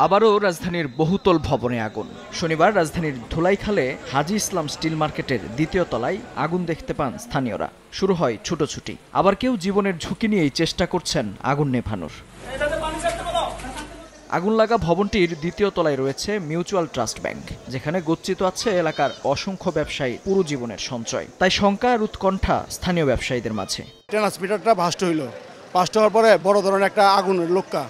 আবারও রাজধানীর বহুতল ভবনে আগুন। শনিবার রাজধানীর ধুলাইখালে হাজী ইসলাম স্টিল মার্কেটের দ্বিতীয় তলায় আগুন দেখতে পান স্থানীয়রা। শুরু হয় ছুটোছুটি। আবার কেউ জীবনের ঝুঁকি নিয়েই চেষ্টা করছেন আগুন নেভানোর। আগুন লাগা ভবনটির দ্বিতীয় তলায় রয়েছে মিউচুয়াল ট্রাস্ট ব্যাংক, যেখানে গচ্ছিত আছে এলাকার অসংখ্য ব্যবসায়ী পুরো জীবনের সঞ্চয়। তাই শঙ্কা আর উৎকণ্ঠা স্থানীয় ব্যবসায়ীদের মাঝে। ট্রান্সমিটারটা ভাস্ট হইল, ভাস্ট হওয়ার পরে বড় ধরনের একটা আগুনের লোক্কা,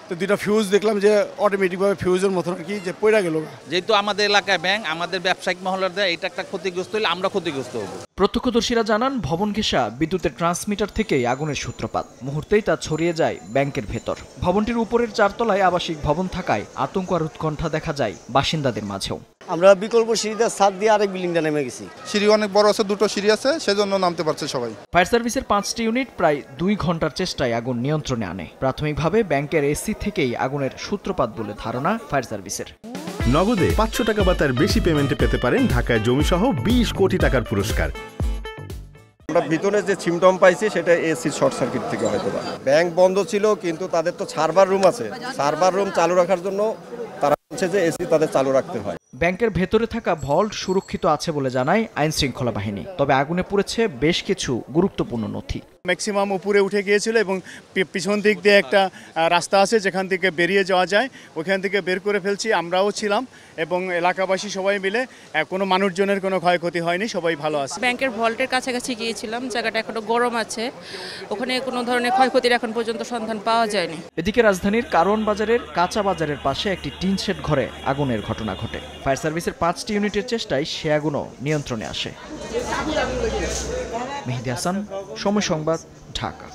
তো দুইটা ফিউজ দেখলাম যে অটোমেটিকভাবে ফিউজের মতন আর কি যে পড়ে গেল। যেহেতু আমাদের এলাকায় ব্যাংক, আমাদের ব্যবসায়িক মহলের দেয়, এটা একটা ক্ষতিগ্রস্ত হলে আমরা ক্ষতিগ্রস্ত হব। প্রত্যক্ষদর্শীরা জানান, ভবন ঘেঁষা বিদ্যুতের ট্রান্সমিটার থেকেই আগুনের সূত্রপাত। মুহূর্তেই তা ছড়িয়ে যায় ব্যাংকের ভেতর। ভবনটির উপরের 4 তলায় আবাসিক ভবন থাকায় আতঙ্ক আর উৎকণ্ঠা দেখা যায় বাসিন্দাদের মাঝেও। আমরা বিকল্প সিঁড়িতে ছাদ দিয়ে আরেক বিল্ডিংটা নেমে গেছি। সিঁড়ি অনেক বড় আছে, 2টো সিঁড়ি আছে, সেজন্য নামতে পারছে সবাই। ফায়ার সার্ভিসের 5টি ইউনিট প্রায় 2 ঘন্টার চেষ্টায় আগুন নিয়ন্ত্রণে আনে। প্রাথমিকভাবে ব্যাংকের এসি থেকেই আগুনের সূত্রপাত বলে ধারণা ফায়ার সার্ভিসের। নগদে 500 টাকা বা তার বেশি পেমেন্টে পেতে পারেন ঢাকায় জমিসহ 20 কোটি টাকার পুরস্কার। আমরা ভিতরে যে সিমটম পাইছি সেটা এসি শর্ট সার্কিট থেকে হয়তো। ব্যাংক বন্ধ ছিল, কিন্তু তাদের তো সার্ভার রুম আছে, সার্ভার রুম চালু রাখার জন্য তারা বলছে যে এসি তাদের চালু রাখতে হয়। ব্যাংকের ভেতরে থাকা ভল্ট সুরক্ষিত আছে বলে জানায় আইন শৃঙ্খলা বাহিনী। তবে আগুনে পুড়েছে বেশ কিছু গুরুত্বপূর্ণ নথি। ম্যাক্সিমাম উপরে উঠে গিয়েছিল এবং পিছন দিক দিয়ে একটা রাস্তা আছে যেখান থেকে বেরিয়ে যাওয়া যায়, ওখান থেকে বের করে ফেলছি। আমরাও ছিলাম এবং এলাকাবাসী সবাই মিলে, কোনো মানুষজনের কোনো ক্ষয়ক্ষতি হয়নি, সবাই ভালো আছে। ব্যাংকের ভল্টের কাছাকাছি গিয়েছিলাম, জায়গাটা এখনো গরম আছে, ওখানে কোনো ধরনের ক্ষয়ক্ষতির এখন পর্যন্ত সন্ধান পাওয়া যায়নি। এদিকে রাজধানীর কারওয়ান বাজারের কাঁচা বাজারের পাশে একটি টিন শেড ঘরে আগুনের ঘটনা ঘটে। ফায়ার সার্ভিসের 5টি ইউনিটের চেষ্টায় সে আগুনও নিয়ন্ত্রণে আসে। মেহেদী হাসান, সময় সংবাদ, ঢাকা।